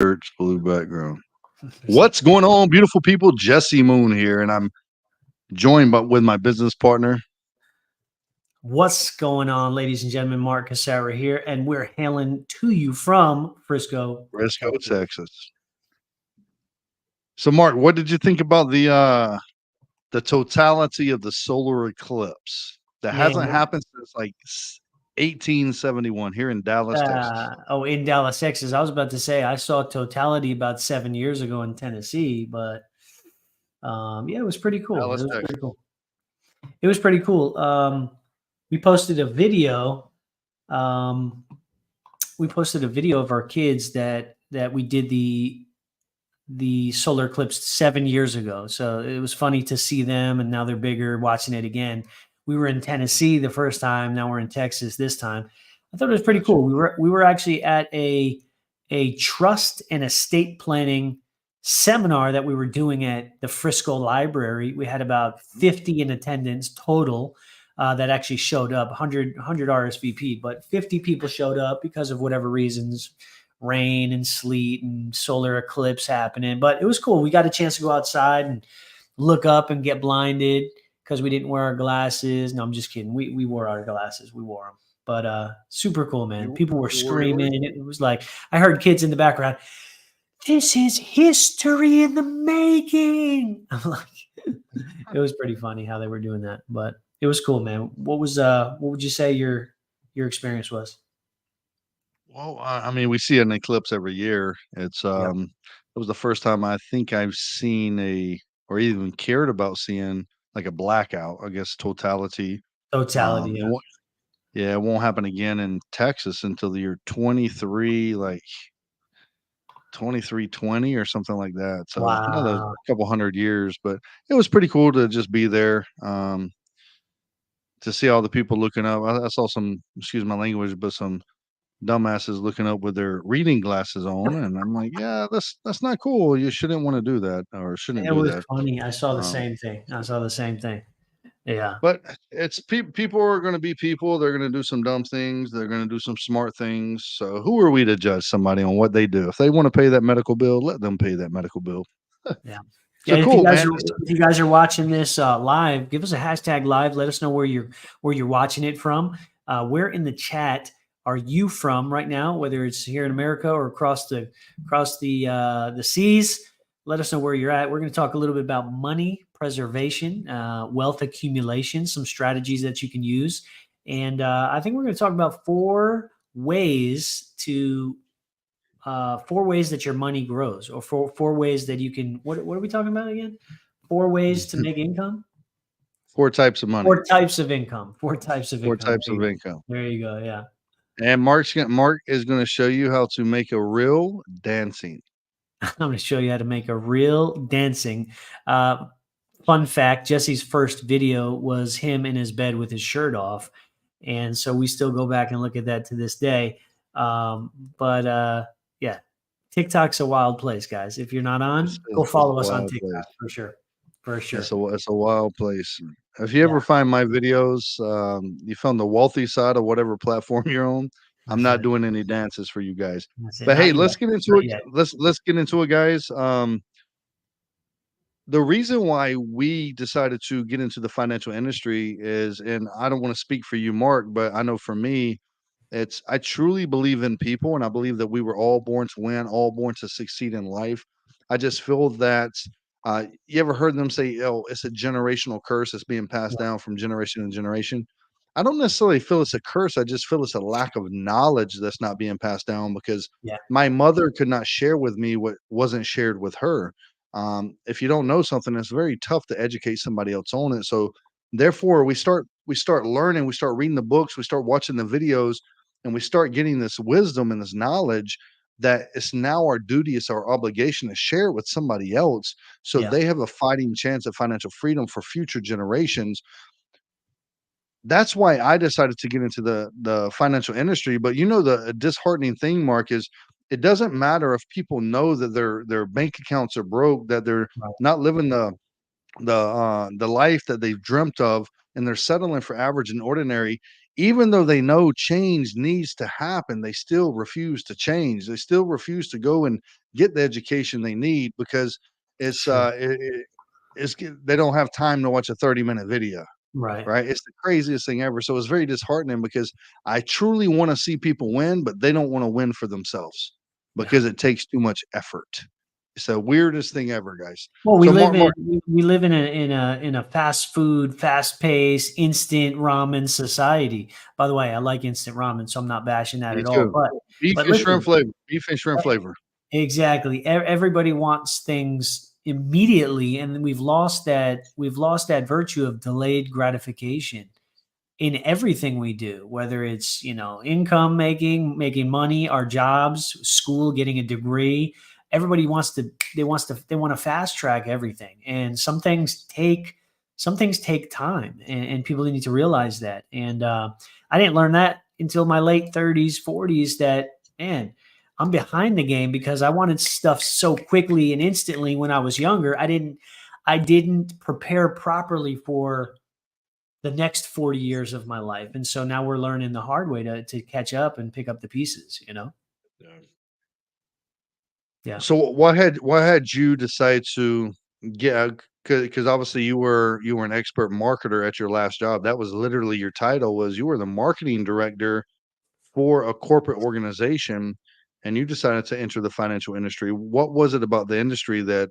Church blue background. What's going on, beautiful people? Jesse Moon here, and I'm joined with my business partner. What's going on, ladies and gentlemen? Mark Cassara here, and we're hailing to you from Frisco, Frisco, Texas. Texas. So, Mark, what did you think about the totality of the solar eclipse that hasn't Man, happened since like 1871 here in Dallas, Texas? in Dallas, Texas. I was about to say I saw totality about 7 years ago in Tennessee, but yeah, it was pretty cool. Dallas, Texas. It was pretty cool. We posted a video. Um, we posted a video of our kids that we did the solar eclipse 7 years ago. So it was funny to see them, and now they're bigger watching it again. We were in Tennessee the first time. Now we're in Texas this time. I thought it was pretty cool. We were actually at a trust and estate planning seminar that we were doing at the Frisco Library. We had about 50 in attendance total. That actually showed up, 100 RSVP, but 50 people showed up because of whatever reasons, rain and sleet and solar eclipse happening. But it was cool. We got a chance to go outside and look up and get blinded because we didn't wear our glasses. No, I'm just kidding. We wore our glasses. We wore them. But super cool, man. People were screaming. It was like I heard kids in the background. This is history in the making. I'm like, it was pretty funny how they were doing that, but it was cool, man. What would you say your experience was? Well, I mean, we see an eclipse every year. Yeah. It was the first time I think I've seen or even cared about seeing like a blackout. I guess totality. Totality, It yeah. won't, yeah, it won't happen again in Texas until the year 23, like 2320 or something like that. So another Wow. couple hundred years, but it was pretty cool to just be there. To see all the people looking up. I saw some, excuse my language, but some dumbasses looking up with their reading glasses on, and I'm like, yeah, that's not cool. You shouldn't want to do that, or shouldn't It do was that. funny. I saw the Um, same thing. I saw the same thing. Yeah. but it's people are going to be people. They're going to do some dumb things. They're going to do some smart things. So who are we to judge somebody on what they do? If they want to pay that medical bill, let them pay that medical bill. Yeah. Yeah. So And cool, man. if you guys are watching this live, give us a hashtag live. Let us know where you're watching it from. Where in the chat are you from right now? Whether it's here in America or across the seas. Let us know where you're at. We're going to talk a little bit about money preservation, wealth accumulation, some strategies that you can use, and I think we're going to talk about four ways that your money grows, or four ways that you can. What are we talking about again? Four ways to make income. Four types of money. Four types of income. Four types of Four income. types of income. There you go. Yeah. And Mark is going to show you how to make a real dancing. I'm going to show you how to make a real dancing. Fun fact: Jesse's first video was him in his bed with his shirt off, and so we still go back and look at that to this day. But yeah, TikTok's a wild place, guys. If you're not on, go It's a follow us on wild TikTok place. for sure. For sure. It's a wild place. If you Yeah. ever find my videos, you found the wealthy side of whatever platform you're on. I'm That's not it. doing any dances for you guys. That's it. But hey, Not let's yet. get into Not it. yet. Let's get into it, guys. The reason why we decided to get into the financial industry is, and I don't want to speak for you, Mark, but I know for me, it's I truly believe in people, and I believe that we were all born to win, all born to succeed in life. I just feel that you ever heard them say, "Oh, it's a generational curse that's being passed Yeah. down from generation to generation." I don't necessarily feel it's a curse. I just feel it's a lack of knowledge that's not being passed down because Yeah. my mother could not share with me what wasn't shared with her. If you don't know something, it's very tough to educate somebody else on it. So therefore, we start learning, we start reading the books, we start watching the videos, and we start getting this wisdom and this knowledge that it's now our duty, it's our obligation to share it with somebody else so Yeah. they have a fighting chance at financial freedom for future generations. That's why I decided to get into the financial industry. But the disheartening thing, Mark, is it doesn't matter if people know that their bank accounts are broke, that they're Right. not living the life that they've dreamt of, and they're settling for average and ordinary. even though they know change needs to happen, they still refuse to change. They still refuse to go and get the education they need because it's Sure. they don't have time to watch a 30-minute video. Right. Right? It's the craziest thing ever. So it's very disheartening because I truly want to see people win, but they don't want to win for themselves Yeah. because it takes too much effort. It's the weirdest thing ever, guys. Well, we So live in Mark, we live in a fast food, fast paced, instant ramen society. By the way, I like instant ramen, so I'm not bashing that me at all. too. But Beef but and shrimp listen, flavor. Beef and shrimp flavor. exactly. Everybody wants things immediately, and we've lost that virtue of delayed gratification in everything we do, whether it's, income making money, our jobs, school, getting a degree. Everybody they want to fast track everything. And some things take time, and people need to realize that. And I didn't learn that until my late 30s, 40s, that, man, I'm behind the game because I wanted stuff so quickly and instantly when I was younger. I didn't prepare properly for the next 40 years of my life. And so now we're learning the hard way to catch up and pick up the pieces. Yeah. Yeah. So what had you decide to get? Because obviously you were an expert marketer at your last job. That was literally your title, was you were the marketing director for a corporate organization, and you decided to enter the financial industry. What was it about the industry that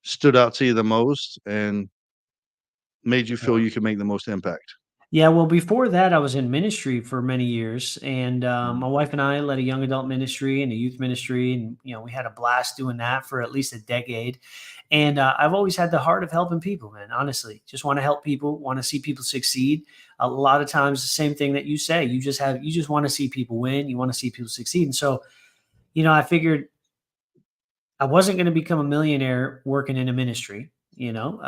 stood out to you the most and made you feel you could make the most impact? Yeah, well, before that, I was in ministry for many years, and my Mm. wife and I led a young adult ministry and a youth ministry, and we had a blast doing that for at least a decade. And I've always had the heart of helping people, man. Honestly, just want to help people, want to see people succeed. A lot of times, the same thing that you say, you just want to see people win, you want to see people succeed. And so, I figured I wasn't going to become a millionaire working in a ministry. Even though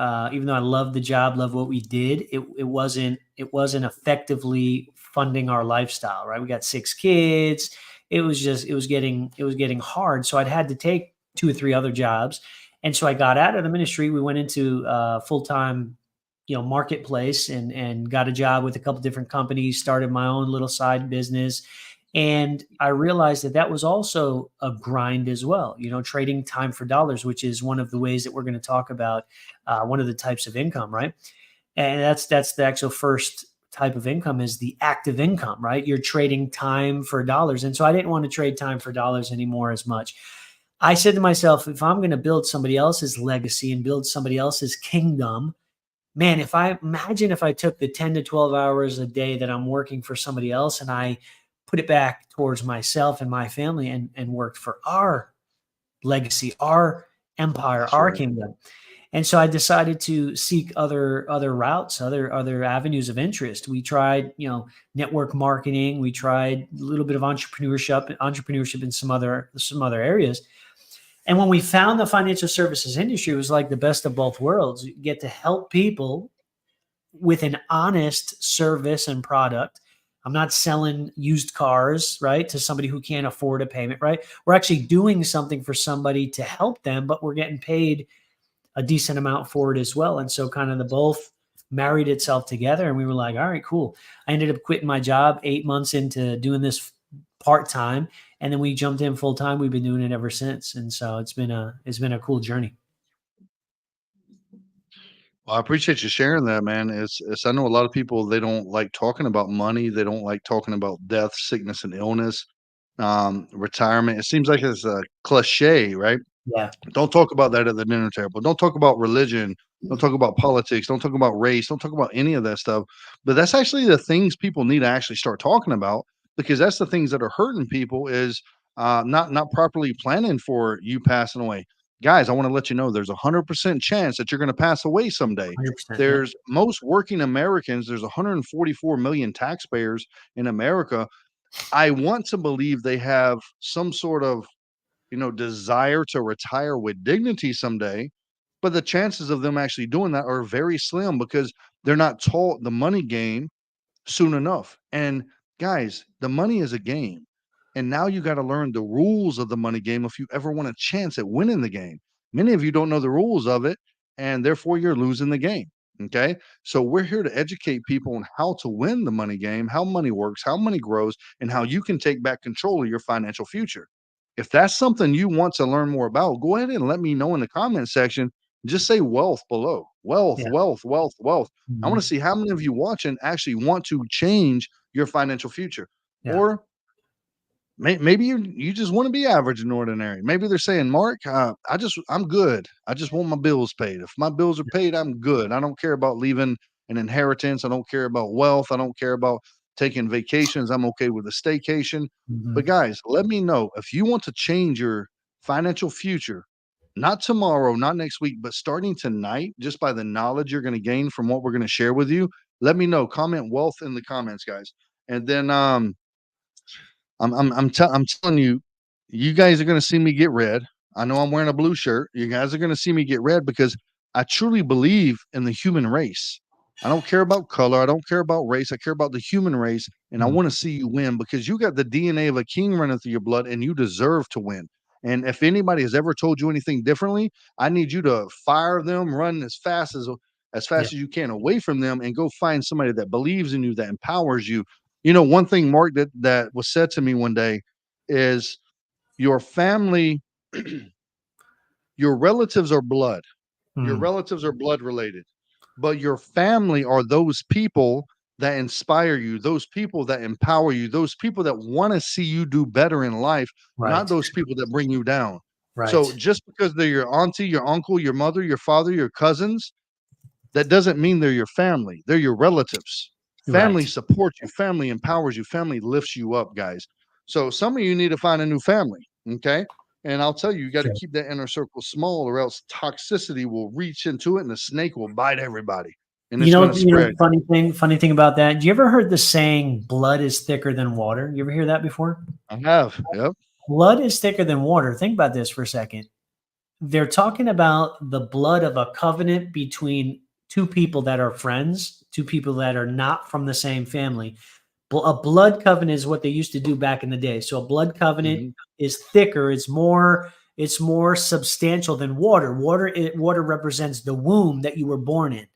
I loved the job, loved what we did, it wasn't effectively funding our lifestyle. Right, we got 6 kids. It was getting hard. So I'd had to take 2 or 3 other jobs, and so I got out of the ministry. We went into full time, marketplace, and got a job with a couple different companies. Started my own little side business, and I realized that that was also a grind as well, trading time for dollars, which is one of the ways that we're going to talk about, one of the types of income, right? And that's the actual first type of income, is the active income, right? You're trading time for dollars. And so I didn't want to trade time for dollars anymore as much. I said to myself, if I'm going to build somebody else's legacy and build somebody else's kingdom, man, if I took the 10 to 12 hours a day that I'm working for somebody else and I put it back towards myself and my family, and worked for our legacy, our empire, That's our right. kingdom. And so I decided to seek other routes, other avenues of interest. We tried, network marketing. We tried a little bit of entrepreneurship in some other areas. And when we found the financial services industry, it was like the best of both worlds. You get to help people with an honest service and product. I'm not selling used cars, right, to somebody who can't afford a payment, right? We're actually doing something for somebody to help them, but we're getting paid a decent amount for it as well. And so kind of the both married itself together, and we were like, all right, cool. I ended up quitting my job 8 months into doing this part time, and then we jumped in full time. We've been doing it ever since. And so it's been a cool journey. Well, I appreciate you sharing that, man. It's I know a lot of people, they don't like talking about money. They don't like talking about death, sickness, and illness, retirement. It seems like it's a cliche, right? Yeah. Don't talk about that at the dinner table. Don't talk about religion. Don't talk about politics. Don't talk about race. Don't talk about any of that stuff. But that's actually the things people need to actually start talking about, because that's the things that are hurting people, is not properly planning for you passing away. Guys, I want to let you know there's 100% chance that you're going to pass away someday. 100%. Yep. There's most working Americans. There's 144 million taxpayers in America. I want to believe they have some sort of desire to retire with dignity someday, but the chances of them actually doing that are very slim because they're not taught the money game soon enough. And guys, the money is a game. And now you got to learn the rules of the money game if you ever want a chance at winning the game. Many of you don't know the rules of it, and therefore you're losing the game. Okay. So we're here to educate people on how to win the money game, how money works, how money grows, and how you can take back control of your financial future. If that's something you want to learn more about, go ahead and let me know in the comment section. Just say wealth below. Wealth, Yeah. wealth, wealth, wealth. I want to Mhm. see how many of you watching actually want to change your financial future. Yeah. Or maybe you just want to be average and ordinary. Maybe they're saying, Mark, I'm good. I just want my bills paid. If my bills are paid, I'm good. I don't care about leaving an inheritance. I don't care about wealth. I don't care about taking vacations. I'm okay with a staycation. But Mhm. guys, let me know if you want to change your financial future, not tomorrow, not next week, but starting tonight, just by the knowledge you're going to gain from what we're going to share with you. Let me know. Comment wealth in the comments, guys. And then I'm telling you, you guys are gonna see me get red. I know I'm wearing a blue shirt. You guys are gonna see me get red because I truly believe in the human race. I don't care about color. I don't care about race. I care about the human race, and I Mhm. want to see you win because you got the DNA of a king running through your blood, and you deserve to win. And if anybody has ever told you anything differently, I need you to fire them, run as Yeah. fast as you can away from them, and go find somebody that believes in you, that empowers you. You know, one thing, Mark, that was said to me one day is your family, your relatives are blood. Your Mm. relatives are blood related, but your family are those people that inspire you, those people that empower you, those people that want to see you do better in life, not Right. those people that bring you down. So Right. just because they're your auntie, your uncle, your mother, your father, your cousins, that doesn't mean they're your family. They're your relatives. Family Right. supports you, family empowers you, family lifts you up, guys. So some of you need to find a new family, okay? And I'll tell you, you got to Sure. keep that inner circle small, or else toxicity will reach into it and the snake will bite everybody and it's going to spread. Funny thing about that. Do you ever heard the saying blood is thicker than water? You ever hear that before? I have. Yep. Blood is thicker than water. Think about this for a second. They're talking about the blood of a covenant between two people that are friends, two people that are not from the same family. A blood covenant is what they used to do back in the day. So a blood covenant Hmm. is thicker, it's more substantial than water. Water represents the womb that you were born in.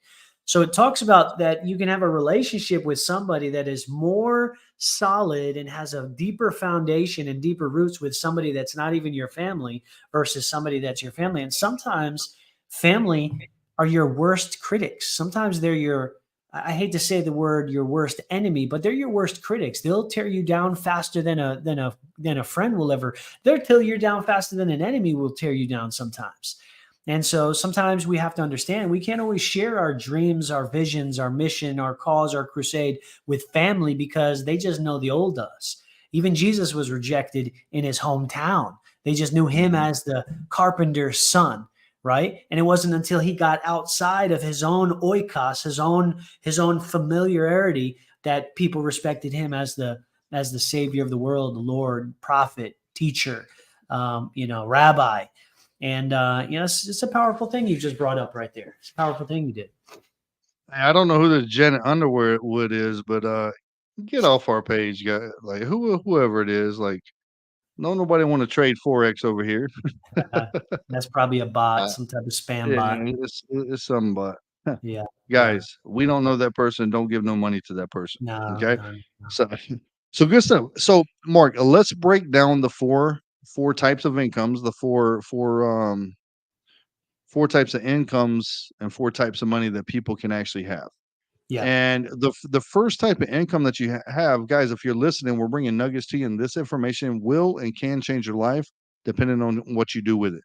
So it talks about that you can have a relationship with somebody that is more solid and has a deeper foundation and deeper roots with somebody that's not even your family versus somebody that's your family. And sometimes family are your worst critics. Sometimes they're your, I hate to say the word your worst enemy, but they're your worst critics. They'll tear you down faster than a friend will ever. They'll tear you down faster than an enemy will tear you down sometimes. And so sometimes we have to understand we can't always share our dreams, our visions, our mission, our cause, our crusade with family because they just know the old us. Even Jesus was rejected in his hometown. They just knew him Hmm. as the carpenter's son, right? And it wasn't until he got outside of his own oikos, his own familiarity, that people respected him as the savior of the world, the Lord, prophet, teacher, rabbi. And it's a powerful thing you just brought up right there. It's a powerful thing you did. I don't know who the Janet Underwood is, but get off our page, guy. Like whoever it is, like no nobody want to trade forex over here. Uh, that's probably a bot, Uh, some type of spam yeah, bot. it's something, but Yeah, yeah. guys, we don't know that person. Don't give no money to that person. No, Okay, no, no. so so good stuff. So Mark, let's break down the four types of incomes, the four types of incomes and four types of money that people can actually have. Yeah, And the first type of income that you have, guys, if you're listening, we're bringing nuggets to you, and this information will and can change your life depending on what you do with it.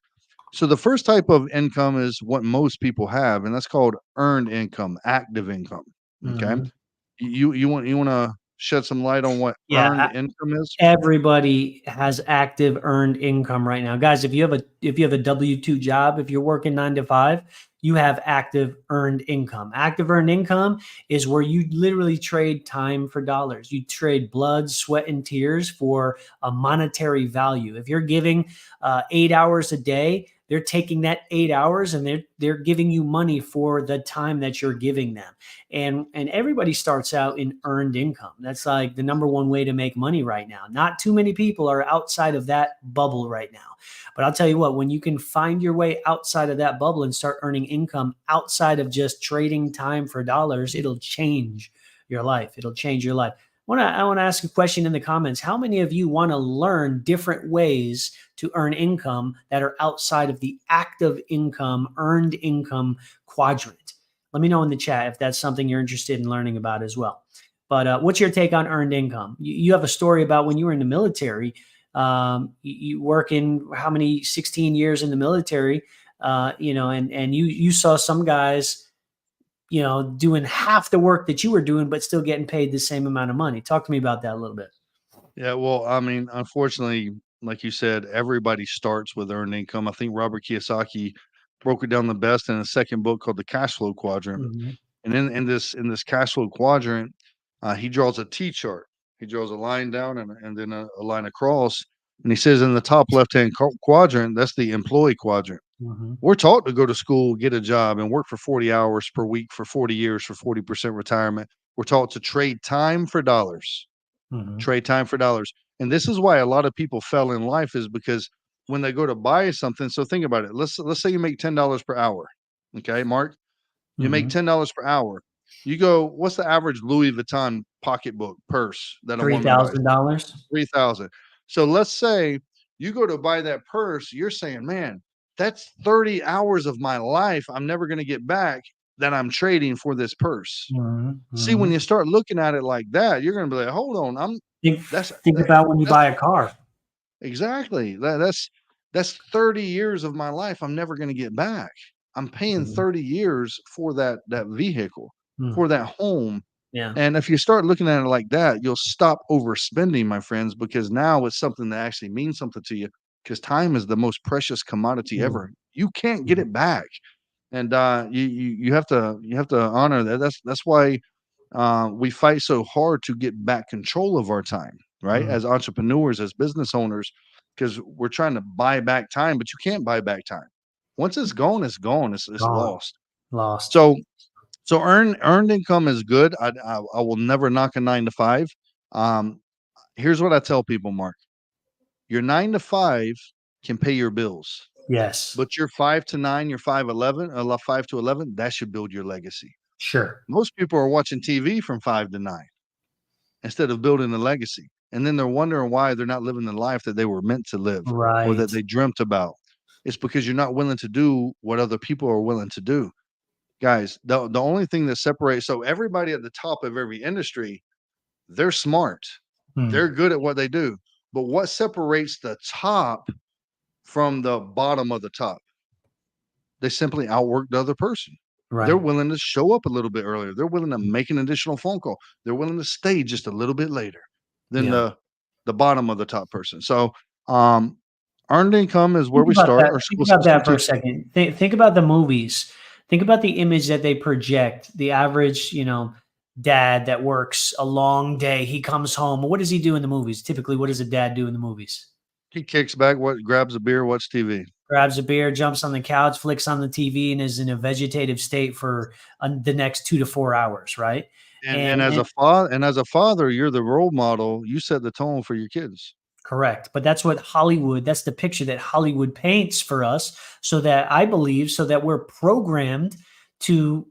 So the first type of income is what most people have, and that's called earned income, active income. Okay, mhm. you want to shed some light on what earned Yeah. income is? Everybody has active earned income right now. Guys, if you have a W-2 job, if you're working 9 to 5, you have active earned income. Active earned income is where you literally trade time for dollars. You trade blood, sweat, and tears for a monetary value. If you're giving 8 hours a day, they're taking that 8 hours and they're giving you money for the time that you're giving them. And everybody starts out in earned income. That's like the number one way to make money right now. Not too many people are outside of that bubble right now. But I'll tell you what, when you can find your way outside of that bubble and start earning income outside of just trading time for dollars, it'll change your life. It'll change your life. I want to ask a question in the comments. How many of you want to learn different ways to earn income that are outside of the active income, earned income quadrant? Let me know in the chat if that's something you're interested in learning about as well. But what's your take on earned income? You have a story about when you were in the military. You work in how many 16 years in the military, and you saw some guys, doing half the work that you were doing, but still getting paid the same amount of money. Talk to me about that a little bit. Yeah, well, I mean, unfortunately, like you said, everybody starts with earned income. I think Robert Kiyosaki broke it down the best in a second book called The Cash Flow Quadrant. Mhm. And in this cash flow quadrant, he draws a T chart. He draws a line down and then a line across. And he says in the top left-hand quadrant, that's the employee quadrant. Mhm. We're taught to go to school, get a job, and work for 40 hours per week for 40 years for 40% retirement. We're taught to trade time for dollars. Mhm. Trade time for dollars. And this is why a lot of people fell in life, is because when they go to buy something, so think about it. Let's say you make $10 per hour. Okay, Mark, you make Mhm. $10 per hour. You go, what's the average Louis Vuitton pocketbook purse that a woman buys? $3,000. 3,000. So let's say you go to buy that purse, you're saying, man, that's 30 hours of my life I'm never going to get back that I'm trading for this purse. Mhm. See, when Mhm. you start looking at it like that, you're going to be like, hold on, Think that's think about when you that's buy a car. exactly. That's 30 years of my life I'm never gonna get back. I'm paying Mhm. 30 years for that vehicle, Mm. for that home. Yeah. And if you start looking at it like that, you'll stop overspending, my friends, because now it's something that actually means something to you. Because time is the most precious commodity Mm. ever. You can't get Mhm. it back. And you have to honor that. That's why we fight so hard to get back control of our time, right? Mhm. As entrepreneurs, as business owners, because we're trying to buy back time, but you can't buy back time. Once it's gone, it's gone. It's Gone. lost. Lost. So earned income is good. I will never knock a 9 to 5. Um, Here's what I tell people, Mark. Your 9 to 5 can pay your bills, Yes. but your 5 to 9, your 5 to 11, that should build your legacy. Sure. Most people are watching TV from 5 to 9 instead of building a legacy. And then they're wondering why they're not living the life that they were meant to live or that Right. they dreamt about. It's because you're not willing to do what other people are willing to do. Guys, the only thing that separates, so everybody at the top of every industry, they're smart. Mm. They're good at what they do. But what separates the top from the bottom of the top? They simply outwork the other person. They're Right. willing to show up a little bit earlier. They're willing to make an additional phone call. They're willing to stay just a little bit later than Yeah. the bottom of the top person. So, um, earned income is where we start. Our Think school about system that for a teach. second. Think about the movies. Think about the image that they project. The average, dad that works a long day, he comes home. What does he do in the movies? Typically, what does a dad do in the movies? He kicks back, grabs a beer, watch TV. Grabs a beer, jumps on the couch, flicks on the TV, and is in a vegetative state for the next 2 to 4 hours, right? And And, as and a father, you're the role model. You set the tone for your kids. Correct. But that's the picture that Hollywood paints for us, so that I believe, so that we're programmed to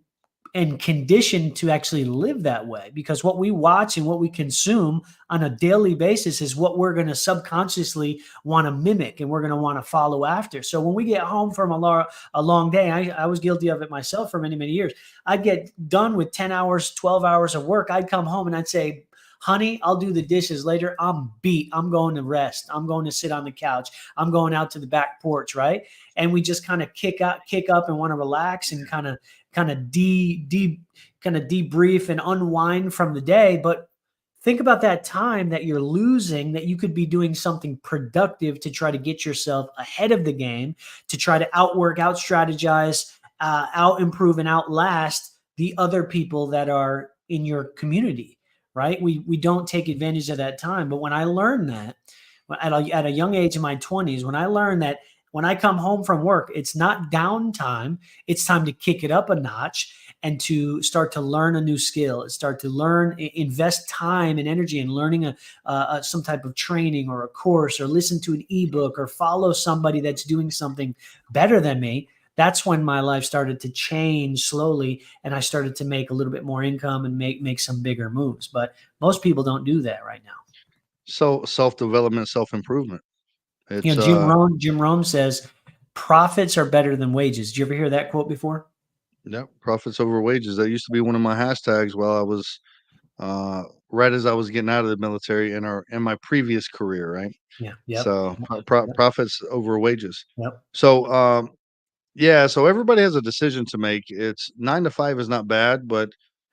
and conditioned to actually live that way, because what we watch and what we consume on a daily basis is what we're going to subconsciously want to mimic and we're going to want to follow after. So when we get home from a long day, I was guilty of it myself for many, many years. I'd get done with 10 hours, 12 hours of work. I'd come home and I'd say, honey, I'll do the dishes later. I'm beat. I'm going to rest. I'm going to sit on the couch. I'm going out to the back porch, right? And we just kind of kick up and want to relax and kind of debrief and unwind from the day. But think about that time that you're losing, that you could be doing something productive to try to get yourself ahead of the game, to try to outwork, out strategize, out improve, and outlast the other people that are in your community, right? We don't take advantage of that time. But when I learned that at a young age in my 20s, when I learned that When I come home from work, it's not downtime. It's time to kick it up a notch and to start to learn a new skill, start to invest time and energy in learning some type of training or a course, or listen to an ebook, or follow somebody that's doing something better than me. That's when my life started to change slowly, and I started to make a little bit more income and make some bigger moves. But most people don't do that right now. So self-development, self-improvement. You It's know, Jim Rohn says profits are better than wages. Did you ever hear that quote before? yeah, profits over wages. That used to be one of my hashtags while I was right as I was getting out of the military in my previous career, right? Yeah. Yep. So Yep. profits over wages. Yep. So yeah, so everybody has a decision to make. It's 9 to 5 is not bad, but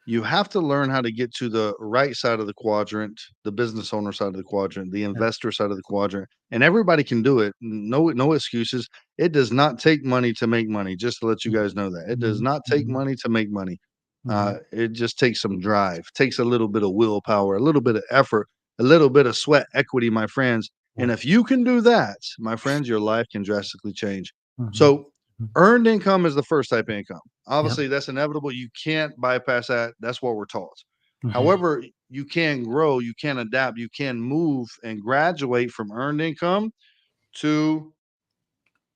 you have to learn how to get to the right side of the quadrant, the business owner side of the quadrant, the Yep. investor side of the quadrant, and everybody can do it. No excuses. It does not take money to make money, just to let you guys know that. It does Mhm. not take Mhm. money to make money. Mhm. It just takes some drive, takes a little bit of willpower, a little bit of effort, a little bit of sweat equity, my friends. And Yep. if you can do that, my friends, your life can drastically change. Mhm. So earned income is the first type of income. Yep. Obviously, that's inevitable. You can't bypass that. That's what we're taught. Mhm. However, you can grow, you can adapt, you can move and graduate from earned income to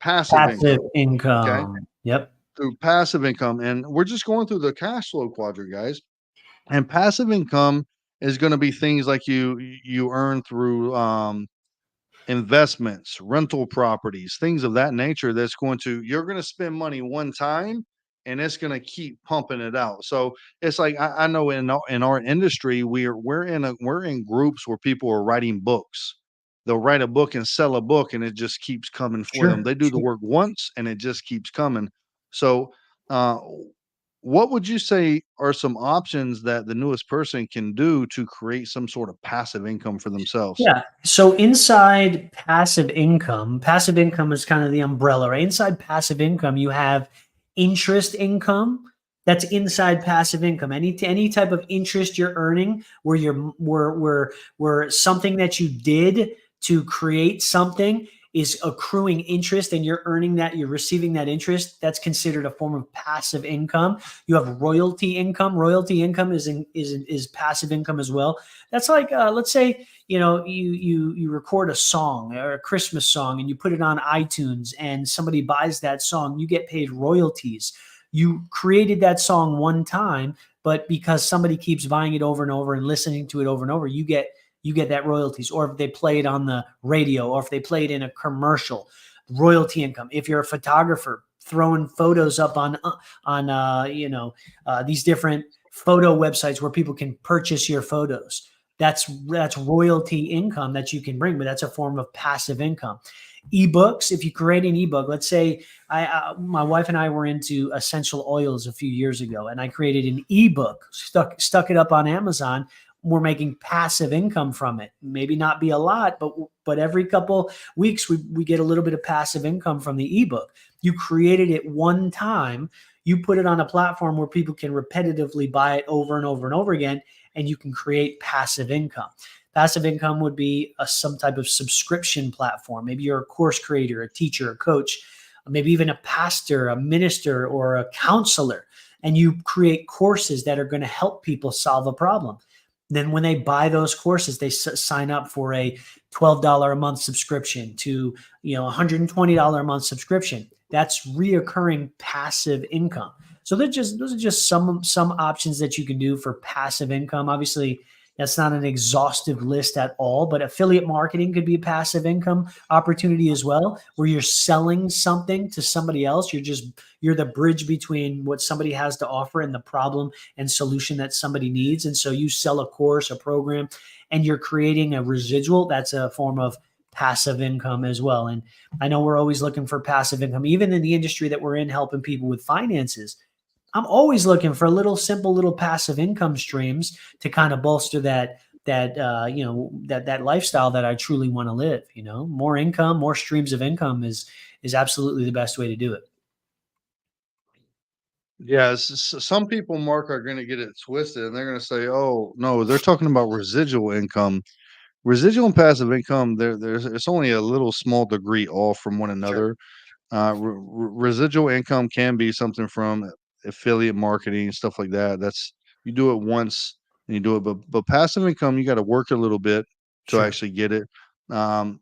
passive Passive income. Okay. income. Yep. Through passive income. And we're just going through the cash flow quadrant, guys. And passive income is going to be things like you earn through investments, rental properties, things of that nature that's going to you're going to spend money one time and it's going to keep pumping it out. So it's like I know in our industry we're in groups where people are writing books. They'll write a book and sell a book and it just keeps coming for them. Sure. They do the Sure. work once and it just keeps coming. So uh what would you say are some options that the newest person can do to create some sort of passive income for themselves? Yeah. So inside passive income is kind of the umbrella, right? Inside passive income, you have interest income. That's inside passive income. Any type of interest you're earning, where where something that you did to create something is accruing interest, and you're earning that, you're receiving that interest. That's considered a form of passive income. You have royalty income. Royalty income is passive income as well. That's like, let's say, you record a song or a Christmas song and you put it on iTunes, and somebody buys that song, you get paid royalties. You created that song one time, but because somebody keeps buying it over and over and listening to it over and over, you get that royalties. Or if they play it on the radio, or if they play it in a commercial, royalty income. If you're a photographer throwing photos up on these different photo websites where people can purchase your photos, that's royalty income that you can bring, but that's a form of passive income. Ebooks, if you create an ebook, let's say my wife and I were into essential oils a few years ago, and I created an ebook, stuck it up on Amazon. We're making passive income from it. Maybe not be a lot, but every couple weeks we get a little bit of passive income from the ebook. You created it one time, you put it on a platform where people can repetitively buy it over and over and over again, and you can create passive income. Passive income would be some type of subscription platform. Maybe you're a course creator, a teacher, a coach, maybe even a pastor, a minister, or a counselor, and you create courses that are going to help people solve a problem. Then when they buy those courses, they sign up for a $12 a month subscription to, $120 a month subscription. That's reoccurring passive income. So those are just some options that you can do for passive income. Obviously, that's not an exhaustive list at all, but affiliate marketing could be a passive income opportunity as well, where you're selling something to somebody else. You're the bridge between what somebody has to offer and the problem and solution that somebody needs. And so you sell a course, a program, and you're creating a residual. That's a form of passive income as well. And I know we're always looking for passive income, even in the industry that we're in, helping people with finances. I'm always looking for little passive income streams to kind of bolster that lifestyle that I truly want to live. More income, more streams of income is absolutely the best way to do it. Yeah, some people, Mark, are going to get it twisted, and they're going to say, "Oh, no, they're talking about residual income." Residual and passive income, there's it's only a little small degree off from one Sure. another. Residual income can be something from affiliate marketing and stuff like that. That's you do it once and you do it, but passive income, you got to work a little bit to Sure. actually get it. Um,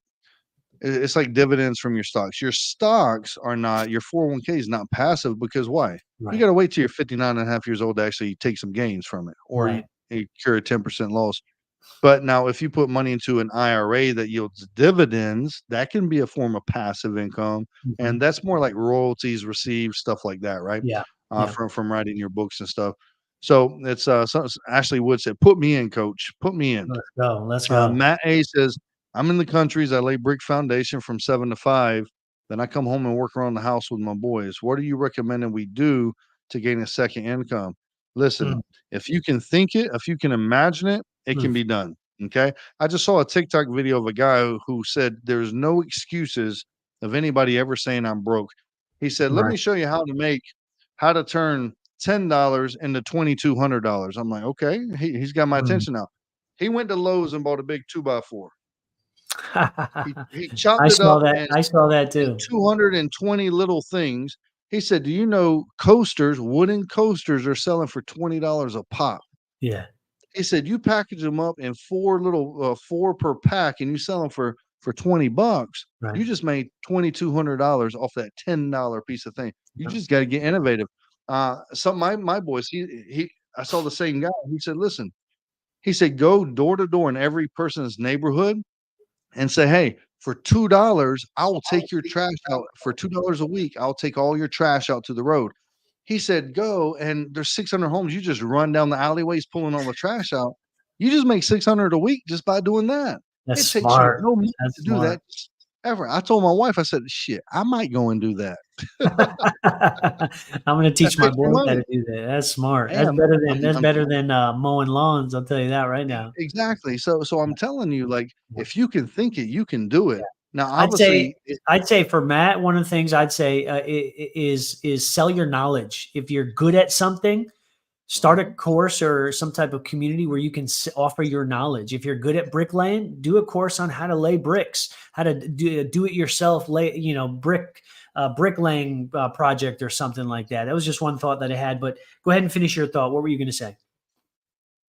it's like dividends from your stocks. Your stocks are not your 401k is not passive because why? You Right. got to wait till you're 59 and a half years old to actually take some gains from it, or Right. you cure a 10% loss. But now if you put money into an IRA that yields dividends, that can be a form of passive income, Mhm. and that's more like royalties received, stuff like that, right? Yeah. Yeah. From writing your books and stuff. So it's Ashley Wood said, "Put me in, coach. Put me in." Let's go. Let's go. Matt A says, "I'm in the countries. I lay brick foundation from 7 to 5. Then I come home and work around the house with my boys. What are you recommending we do to gain a second income?" Listen, Mm, if you can think it, if you can imagine it, it mm, can be done. Okay. I just saw a TikTok video of a guy who said there's no excuses of anybody ever saying I'm broke. He said, "Let right. me show you how to turn $10 into $2,200." I'm like, okay, he's got my Mm. attention now. He went to Lowe's and bought a big 2x4. He chopped I it saw up that. and I saw that in too. 220 little things. He said, "Do you know coasters, wooden coasters are selling for $20 a pop?" Yeah. He said, "You package them up in 4 per pack and you sell them for 20 bucks. Right. You just made $2,200 off that $10 piece of thing. You Yep. just got to get innovative." Some my boys, he I saw the same guy. He said, "Listen," he said, "go door to door in every person's neighborhood and say, 'Hey, for $2, I will take your trash out for $2 a week. I'll take all your trash out to the road.'" He said, "Go and there's 600 homes. You just run down the alleyways pulling all the trash out. You just make 600 a week just by doing that. That's It takes you smart. no money That's to do smart. that ever." I told my wife, I said, "Shit, I might go and do that." I'm gonna teach That's my extra boys how money. to do that. That's smart. Hey, That's I'm better than mowing lawns. I'll tell you that right now. exactly. So Yeah, I'm telling you, like, yeah, if you can think it, you can do yeah. it. Now, I'd say obviously, it I'd say for Matt, one of the things I'd say is sell your knowledge. If you're good at something, start a Mhm. course or some type of community where you can offer your knowledge. If you're good at bricklaying, do a course on how to lay bricks, how to do it yourself, lay bricklaying project or something like that. That was just one thought that I had. But go ahead and finish your thought. What were you going to say?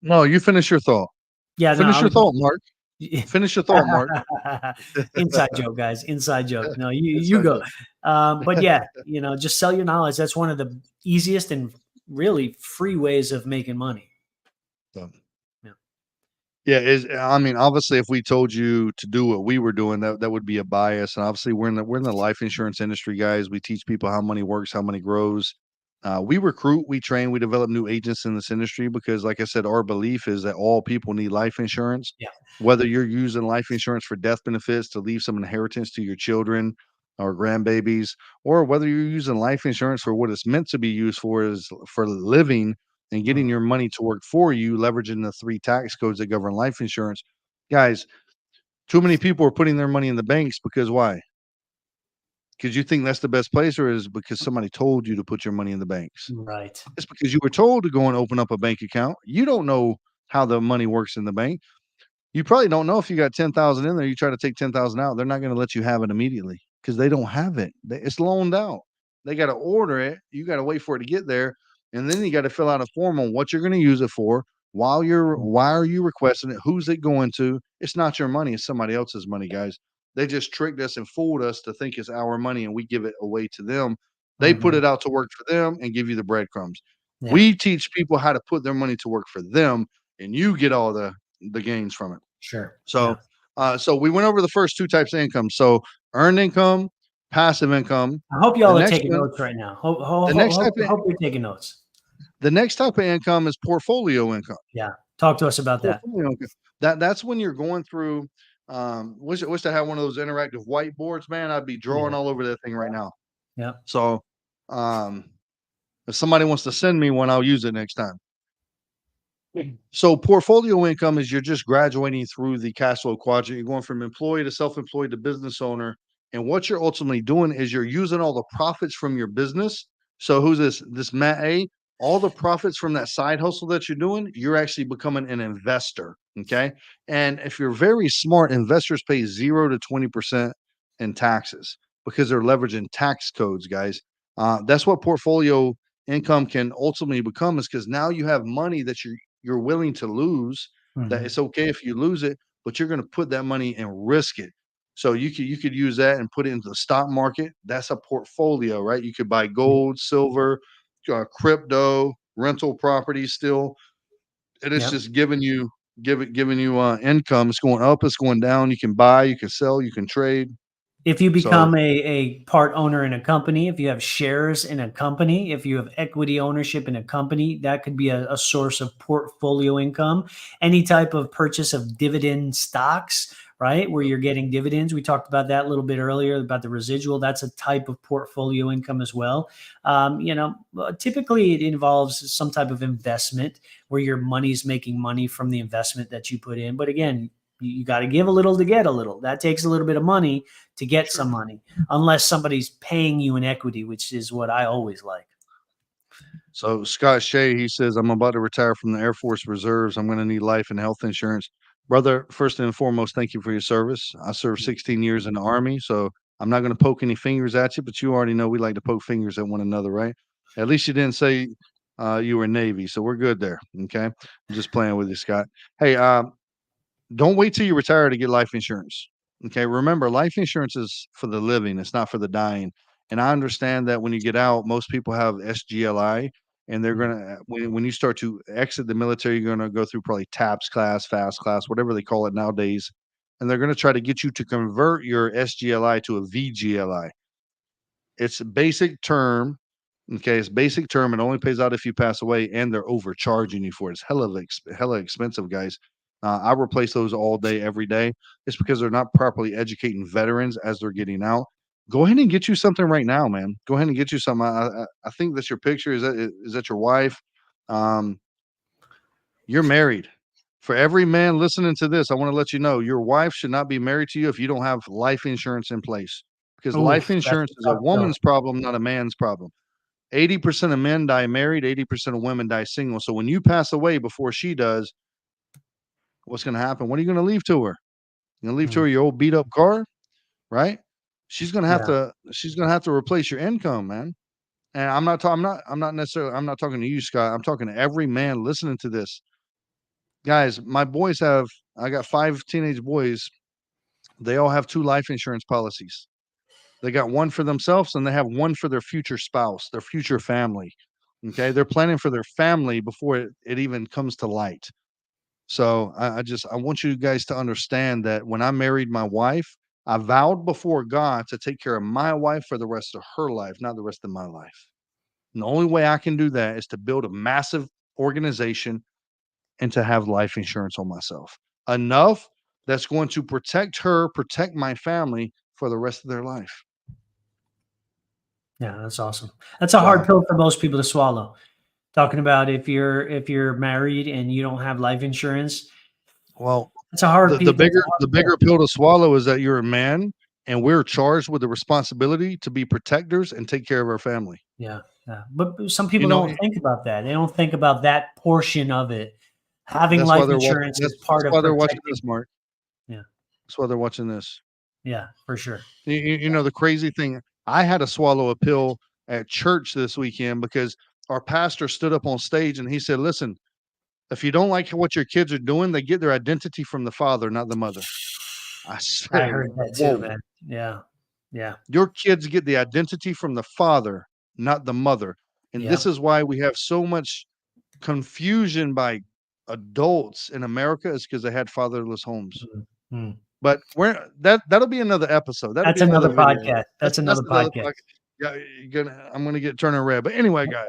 No, you finish your thought. Yeah, no, Finish I your was thought, Mark. just Finish your thought, Mark. inside joke, guys. Inside joke. No, you go. But yeah, just sell your knowledge. That's one of the easiest and really free ways of making money. So, Yeah. yeah, I mean, obviously, if we told you to do what we were doing, that would be a bias. And obviously, we're in the life insurance industry, guys. We teach people how money works, how money grows. We recruit, we train, we develop new agents in this industry because, like I said, our belief is that all people need life insurance. Yeah. Whether you're using life insurance for death benefits to leave some inheritance to your children or grandbabies, or whether you're using life insurance for what it's meant to be used for, is for living and getting Mhm. your money to work for you, leveraging the 3 tax codes that govern life insurance. Guys, too many people are putting their money in the banks because why? Because you think that's the best place, or is it because somebody told you to put your money in the banks? Right. It's because you were told to go and open up a bank account. You don't know how the money works in the bank. You probably don't know if you got 10,000 in there, you try to take 10,000 out, they're not gonna let you have it immediately because they don't have it. It's loaned out. They gotta order it, you gotta wait for it to get there, and then you gotta fill out a form on what you're gonna use it for, why are you requesting it, who's it going to? It's not your money, it's somebody else's money, guys. They just tricked us and fooled us to think it's our money and we give it away to them. They put Mhm. it out to work for them and give you the breadcrumbs. Yeah. We teach people how to put their money to work for them, and you get all the gains from it. Sure. So, Yeah. so we went over the first 2 types of income. So earned income, passive income. I hope The y'all are next taking one, notes right now. the next type of Hope you're taking notes. the next type of income is portfolio income. Yeah. Talk to us about that. Portfolio income. That's when you're going through. Wish I had one of those interactive whiteboards, man. I'd be drawing Yeah. all over that thing right now. Yeah. So, um, if somebody wants to send me one, I'll use it next time. So portfolio income is you're just graduating through the cash flow quadrant. You're going from employee to self-employed to business owner. And what you're ultimately doing is you're using all the profits from your business. So who's this? This Matt A. all the profits from that side hustle that you're doing, you're actually becoming an investor. Okay. And if you're very smart, investors pay 0 to 20% in taxes because they're leveraging tax codes, guys. That's what portfolio income can ultimately become, is because now you have money that you're willing to lose, that Mhm. it's okay if you lose it, but you're going to put that money and risk it. So you could use that and put it into the stock market. That's a portfolio, right? You could buy Yeah. gold, silver, crypto, rental properties still, and it's Yep. just giving you income. It's going up, it's going down. You can buy, you can sell, you can trade. If you So become a part owner in a company, if you have shares in a company, if you have equity ownership in a company, that could be a source of portfolio income. Any type of purchase of dividend stocks, right? Where you're getting dividends. We talked about that a little bit earlier about the residual. That's a type of portfolio income as well. Typically it involves some type of investment where your money's making money from the investment that you put in. But again, you got to give a little to get a little. That takes a little bit of money to get sure. some money, unless somebody's paying you in equity, which is what I always like. So Scott Shea, he says, I'm about to retire from the Air Force Reserves. I'm going to need life and health insurance. Brother, first and foremost, thank you for your service. I served 16 years in the Army, so I'm not going to poke any fingers at you, but you already know we like to poke fingers at one another, right? At least you didn't say you were Navy, so we're good there. Okay. I'm just playing with you, Scott. Hey, don't wait till you retire to get life insurance. Okay. Remember, life insurance is for the living, it's not for the dying. And I understand that when you get out, most people have SGLI, and they're going to, when you start to exit the military, you're going to go through probably TAPS class, FAST class, whatever they call it nowadays. And they're going to try to get you to convert your SGLI to a VGLI. It's a basic term. Okay, it's basic term. It only pays out if you pass away, and they're overcharging you for it. It's hella expensive, guys. I replace those all day, every day. It's because they're not properly educating veterans as they're getting out. Go ahead and get you something right now, man. Go ahead and get you something. I think that's your picture. Is that your wife? Um, you're married. For every man listening to this, I want to let you know your wife should not be married to you if you don't have life insurance in place, because Oh, life that's insurance a is a tough pill. woman's problem, not a man's problem. 80% of men die married, 80% of women die single. So when you pass away before she does, what's going to happen? What are you going to leave to her? You're going to leave to Mm, her your old beat up car, right? yeah. She's going to have to replace your income, man. And I'm not talking to you, Scott. I'm talking to every man listening to this. Guys, I got 5 teenage boys. They all have 2 life insurance policies. They got one for themselves and they have one for their future spouse, their future family. Okay. They're planning for their family before it even comes to light. So I want you guys to understand that when I married my wife, I vowed before God to take care of my wife for the rest of her life, not the rest of my life. And the only way I can do that is to build a massive organization and to have life insurance on myself. Enough that's going to protect her, protect my family for the rest of their life. Yeah, that's awesome. That's a hard So, pill for most people to swallow. Talking about if you're married and you don't have life insurance, well, that's a hard the pill. That's a the hard bigger pill. pill to swallow is that you're a man and we're charged with the responsibility to be protectors and take care of our family. Yeah, yeah. But some You people know, don't think about that. They don't think about that portion of it. Having that's why life they're watching. insurance is That's part of why they're watching protecting. this, Mark. Yeah, That's why they're watching this. yeah, for sure. You know, the crazy thing, I had to swallow a pill at church this weekend because our pastor stood up on stage and he said, "Listen, if you don't like what your kids are doing, they get their identity from the father, not the mother." I I said, heard that too, "Whoa." man. Yeah, yeah, Your kids get the identity from the father, not the mother. And this yep. is why we have so much confusion by adults in America, is because they had fatherless homes. Mhm, mm. But that'll be another episode. That'll That's be another another video. podcast. That's That's that's another another podcast. podcast. Yeah, I'm gonna get turning red. But anyway, guys,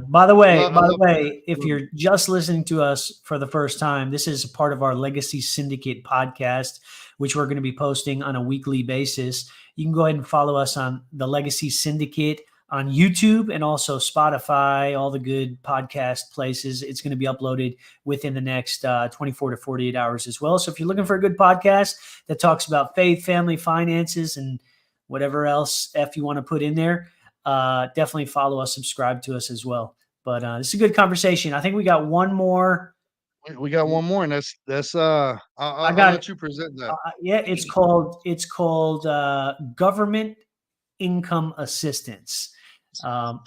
By the I way, love I by the love you guys. way, I if love you. you're just listening to us for the first time, this is a part of our Legacy Syndicate podcast, which we're going to be posting on a weekly basis. You can go ahead and follow us on the Legacy Syndicate on YouTube and also Spotify, all the good podcast places. It's going to be uploaded within the next 24 to 48 hours as well. So if you're looking for a good podcast that talks about faith, family, finances, and whatever else F you want to put in there, definitely follow us, subscribe to us as well. But this is a good conversation. I think we got one more. We got one more, and that's I I'll got let you present that. yeah. It's called government income assistance. I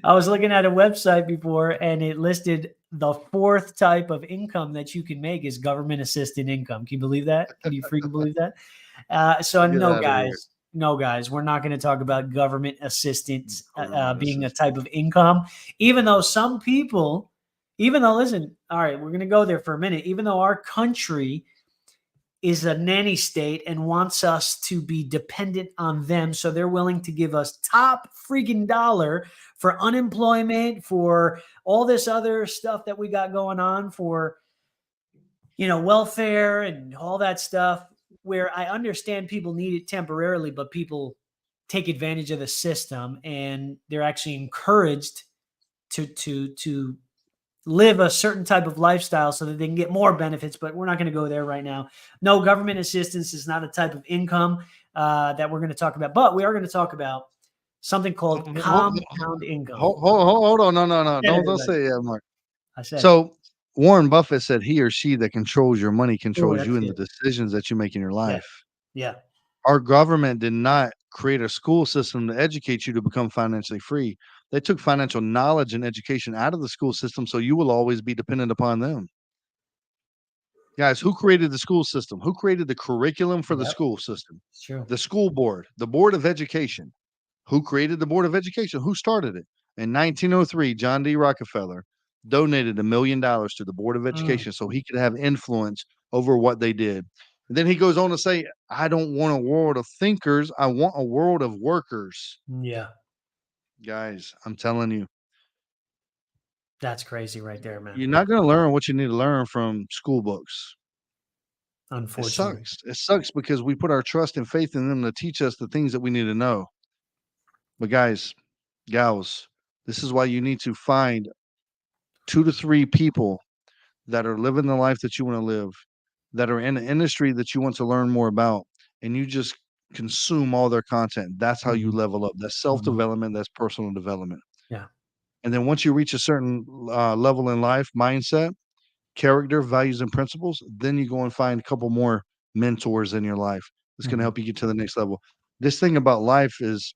was looking at a website before, and it listed the fourth type of income that you can make is government assisted income. Can you believe that? Can you freaking believe that? So Get no, out of here. guys, no, guys, we're not going to talk about government assistance Government being a assistance. type of income, even though some people, listen, all right, we're going to go there for a minute, even though our country is a nanny state and wants us to be dependent on them. So they're willing to give us top freaking dollar for unemployment, for all this other stuff that we got going on, for, welfare and all that stuff, where I understand people need it temporarily, but people take advantage of the system and they're actually encouraged to live a certain type of lifestyle so that they can get more benefits, but we're not going to go there right now. No, government assistance is not a type of income that we're going to talk about, but we are going to talk about something called compound income. Hold on. No. Yeah, Don't say it, Mark. I said, So Warren Buffett said he or she that controls your money controls that's you and the good. decisions that you make in your Yeah. life. Yeah. Our government did not create a school system to educate you to become financially free. They took financial knowledge and education out of the school system, so you will always be dependent upon them. Guys, who created the school system? Who created the curriculum for the Yep. school system? It's true. The school board, the Board of Education. Who created the Board of Education? Who started it? In 1903, John D. Rockefeller donated $1 million to the Board of Education so he could have influence over what they did. And then he goes on to say, I don't want a world of thinkers. I want a world of workers. Yeah. Guys, I'm telling you, That's crazy right there, man. you're not going to learn what you need to learn from school books. It Unfortunately. sucks. It sucks because we put our trust and faith in them to teach us the things that we need to know. But guys, gals, this is why you need to find 2 to 3 people that are living the life that you want to live, that are in an industry that you want to learn more about, and you just consume all their content. That's how you Mhm. level up. That's self-development, that's personal development. Yeah. And then once you reach a certain level in life, mindset, character, values, and principles, then you go and find a couple more mentors in your life that's going to Mhm. help you get to the next level. This thing about life is,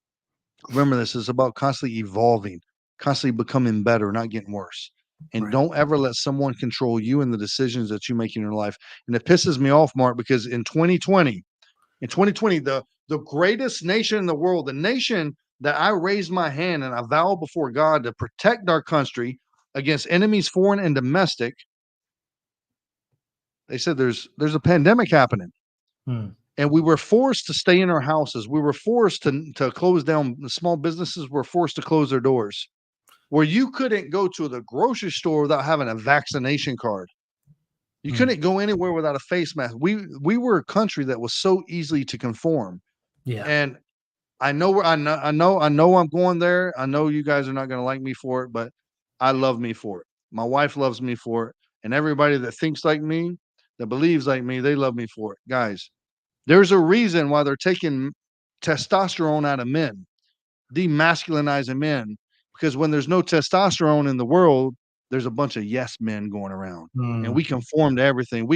remember this, is about constantly evolving, constantly becoming better, not getting worse. And Right. don't ever let someone control you and the decisions that you make in your life. And it pisses me off, Mark, because in 2020, the greatest nation in the world, the nation that I raised my hand and I vow before God to protect our country against enemies, foreign and domestic, they said there's a pandemic happening. Hmm. And we were forced to stay in our houses. We were forced to close down. The small businesses were forced to close their doors, where you couldn't go to the grocery store without having a vaccination card. You couldn't go anywhere without a face mask. We were a country that was so easy to conform. Yeah. And I know I'm going there. I know you guys are not going to like me for it, but I love me for it. My wife loves me for it. And everybody that thinks like me, that believes like me, they love me for it. Guys, there's a reason why they're taking testosterone out of men, demasculinizing men, because when there's no testosterone in the world, there's a bunch of yes men going around, and Hmm. we conform to everything.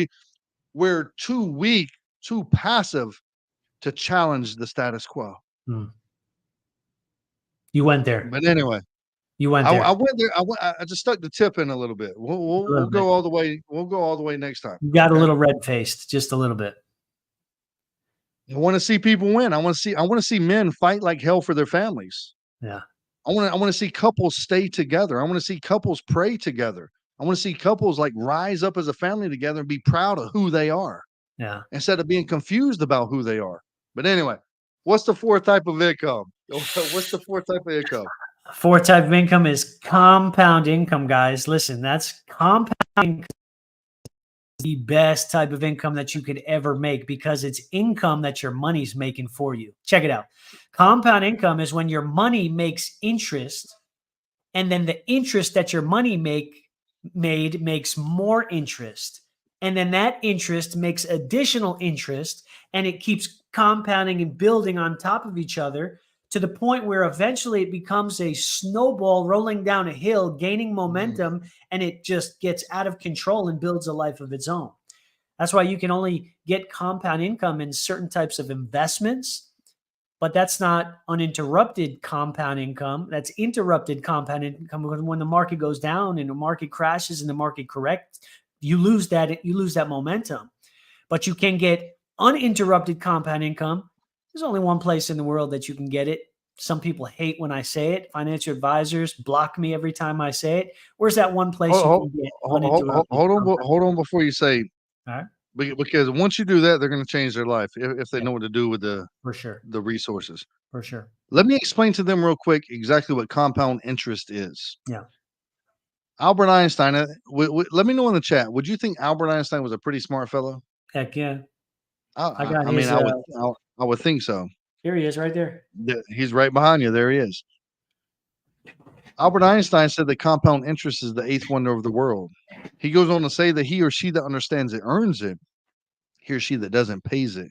We're too weak, too passive to challenge the status quo. Hmm. You went there. But anyway, You went I there went there. I just stuck the tip in a little bit. a We'll little bit. go all the way. We'll go all the way next time. You got a Okay. little red faced, just a little bit. I want to see people win. I want to see men fight like hell for their families. Yeah. I want to see couples stay together. I want to see couples pray together. I want to see couples like rise up as a family together and be proud of who they are Yeah. instead of being confused about who they are. But anyway, what's the fourth type of income? What's the fourth type of income? Fourth type of income is compound income, guys. Listen, that's compound the best type of income that you could ever make because it's income that your money's making for you. Check it out. Compound income is when your money makes interest, and then the interest that your money made makes more interest. And then that interest makes additional interest, and it keeps compounding and building on top of each other to the point where eventually it becomes a snowball rolling down a hill, gaining momentum, and it just gets out of control and builds a life of its own. That's why you can only get compound income in certain types of investments, but that's not uninterrupted compound income. That's interrupted compound income. When the market goes down and the market crashes and the market corrects, you lose that momentum. But you can get uninterrupted compound income. There's only one place in the world that you can get it. Some people hate when I say it. Financial advisors block me every time I say it. Where's that one place you can get uninterrupted compound? Hold on before you say, All right, because once you do that, they're going to change their life if they yeah, know what to do with for sure, the resources. for sure. Let me explain to them real quick exactly what compound interest is. Yeah, Albert Einstein, let me know in the chat. Would you think Albert Einstein was a pretty smart fellow? heck yeah. I, I I, got I mean, his. I would think so. Here he is, right there. He's right behind you. There he is. Albert Einstein said that compound interest is the eighth wonder of the world. He goes on to say that he or she that understands it earns it. He or she that doesn't pays it.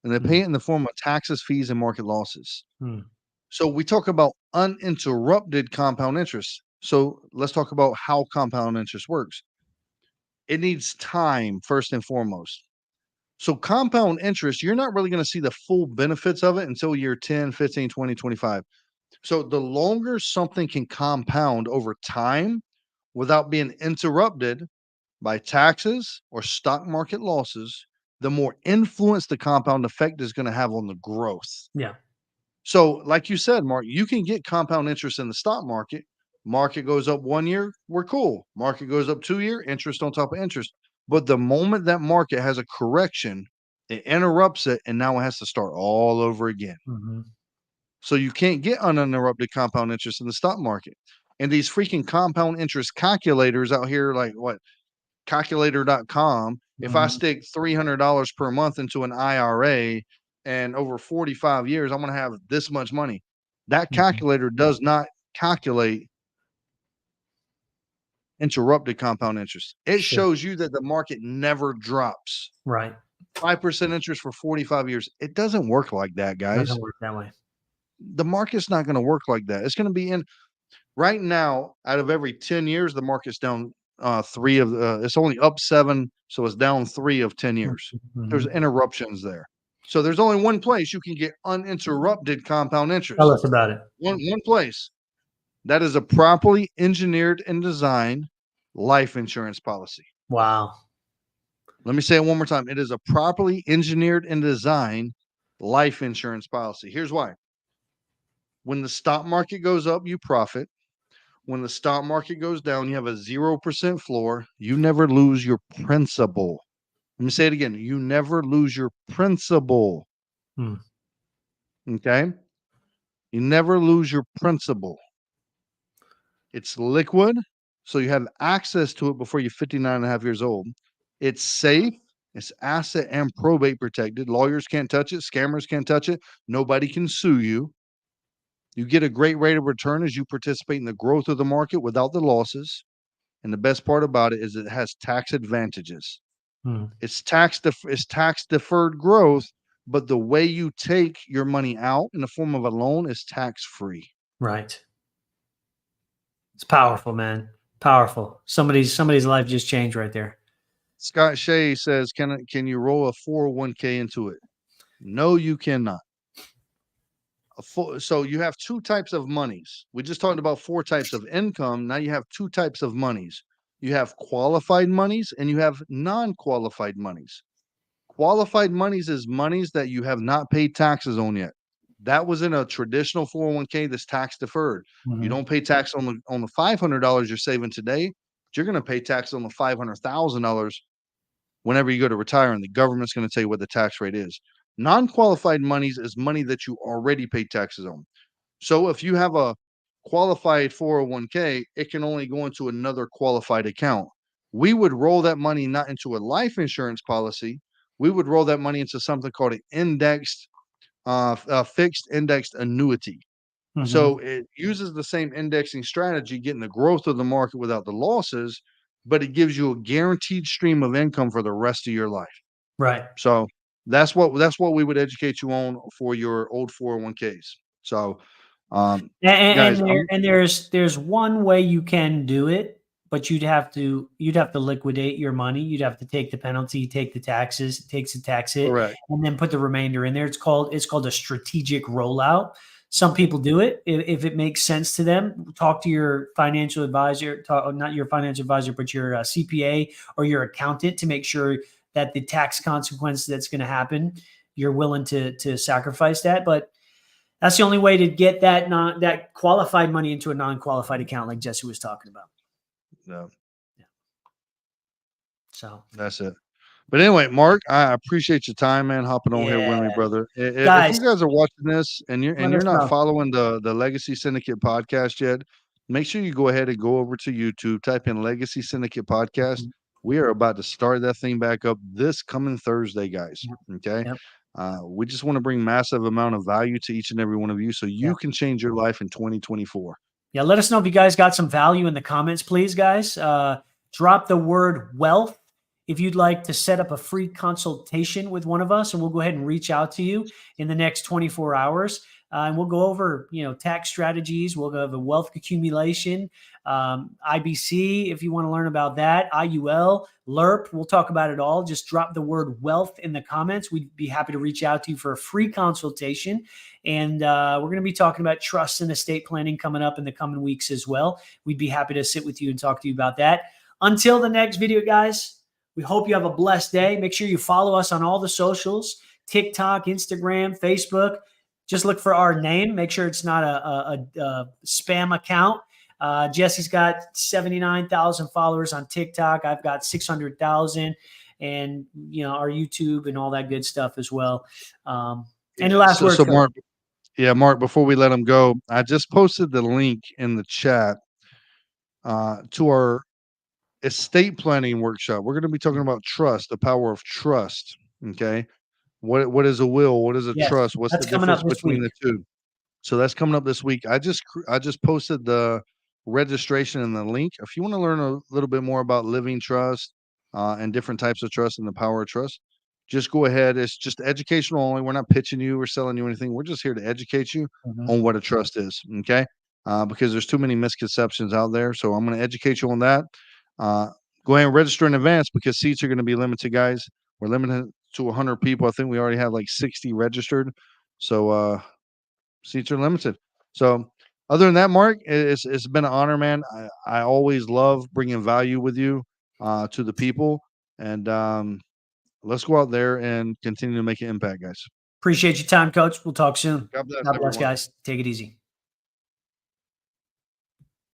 And they pay it in the form of taxes, fees, and market losses. Hmm. So we talk about uninterrupted compound interest. So let's talk about how compound interest works. It needs time first and foremost. So compound interest, you're not really going to see the full benefits of it until year 10, 15, 20, 25. So the longer something can compound over time without being interrupted by taxes or stock market losses, the more influence the compound effect is going to have on the growth. Yeah. So, like you said, Mark, you can get compound interest in the stock market. Market goes up 1 year, we're cool. Market goes up 2 year, interest on top of interest. But the moment that market has a correction, it interrupts it, and now it has to start all over again. Mm-hmm. So you can't get uninterrupted compound interest in the stock market. And these freaking compound interest calculators out here, like what, calculator.com, if I Mm-hmm. stick $300 per month into an IRA and over 45 years, I'm going to have this much money. That calculator does not calculate interrupted compound interest. It Sure. shows you that the market never drops. Right. 5% interest for 45 years. It doesn't work like that, guys. Doesn't work that way. The market's not going to work like that. It's going to be in right now, out of every 10 years, the market's down three of it's only up 7, so it's down 3 of 10 years. There's Mm-hmm. interruptions there. So there's only one place you can get uninterrupted compound interest. Tell us about it. One place. That is a properly engineered and designed life insurance policy. Wow. Let me say it one more time. It is a properly engineered and designed life insurance policy. Here's why. When the stock market goes up, you profit. When the stock market goes down, you have a 0% floor. You never lose your principal. Let me say it again. You never lose your principal. Hmm. Okay? You never lose your principal. It's liquid, so you have access to it before you're 59 and a half years old. It's safe. It's asset and probate protected. Lawyers can't touch it. Scammers can't touch it. Nobody can sue you. You get a great rate of return as you participate in the growth of the market without the losses. And the best part about it is it has tax advantages. Hmm. It's tax deferred growth, but the way you take your money out in the form of a loan is tax free. Right. It's powerful, man. Powerful. Somebody's life just changed right there. Scott Shea says, "Can you roll a 401k into it?" No, you cannot. So you have two types of monies. We just talked about 4 types of income. Now you have 2 types of monies. You have qualified monies and you have non-qualified monies. Qualified monies is monies that you have not paid taxes on yet. That was in a traditional 401k that's tax deferred. You don't pay tax on the $500 you're saving today, but you're going to pay tax on the $500,000 whenever you go to retire, and the government's going to tell you what the tax rate is. Non-qualified monies is money that you already paid taxes on. So if you have a qualified 401k, it can only go into another qualified account. We would roll that money not into a life insurance policy. We would roll that money into something called an indexed, fixed indexed annuity. Mm-hmm. So it uses the same indexing strategy, getting the growth of the market without the losses, but it gives you a guaranteed stream of income for the rest of your life. Right. So that's what we would educate you on for your old 401ks. So, And, guys, and there's one way you can do it, but you'd have to liquidate your money. You'd have to take the penalty, take the taxes, takes a tax hit, correct. and then put the remainder in there. It's called a strategic rollout. Some people do it if it makes sense to them. Talk to your financial advisor, not your financial advisor, but your CPA or your accountant to make sure that the tax consequence that's going to happen, you're willing to sacrifice that. But that's the only way to get that qualified money into a non-qualified account, like Jesse was talking about. No, Yeah. So that's it. But anyway, Mark, I appreciate your time, man, hopping on here with yeah, me, brother. If guys, you guys are watching this and let you're us not know. following the Legacy Syndicate podcast yet, make sure you go ahead and go over to YouTube, type in Legacy Syndicate podcast. Mhm. We are about to start that thing back up this coming Thursday, guys. Yep. Okay. Yep. We just want to bring massive amount of value to each and every one of you so Yeah. you can change your life in 2024. Yeah. Let us know if you guys got some value in the comments, please, guys. Drop the word wealth if you'd like to set up a free consultation with one of us, and we'll go ahead and reach out to you in the next 24 hours. And we'll go over, tax strategies. We'll go over wealth accumulation, IBC, if you want to learn about that, IUL, LERP. We'll talk about it all. Just drop the word wealth in the comments. We'd be happy to reach out to you for a free consultation. And we're going to be talking about trust and estate planning coming up in the coming weeks as well. We'd be happy to sit with you and talk to you about that. Until the next video, guys, we hope you have a blessed day. Make sure you follow us on all the socials, TikTok, Instagram, Facebook. Just look for our name. Make sure it's not a spam account. Jesse's got 79,000 followers on TikTok. I've got 600,000, and our YouTube and all that good stuff as well. Any last words? So Mark, Mark, before we let him go, I just posted the link in the chat to our estate planning workshop. We're going to be talking about trust, the power of trust. Okay. What is a will? What is a Yes, trust? What's the that's coming up difference this between week. the two? So that's coming up this week. I just posted the registration and the link. If you want to learn a little bit more about living trust and different types of trust and the power of trust, just go ahead. It's just educational only. We're not pitching you or selling you anything. We're just here to educate you on what a trust is. Okay. Because there's too many misconceptions out there. So I'm going to educate you on that. Go ahead and register in advance because seats are going to be limited, guys. We're limited to 100 people. I think we already have like 60 registered. So seats are limited. So other than that, Mark, it's been an honor, man. I always love bringing value with you to the people. And let's go out there and continue to make an impact, guys. Appreciate your time, Coach. We'll talk soon. God bless God bless, everyone. guys. Take it easy.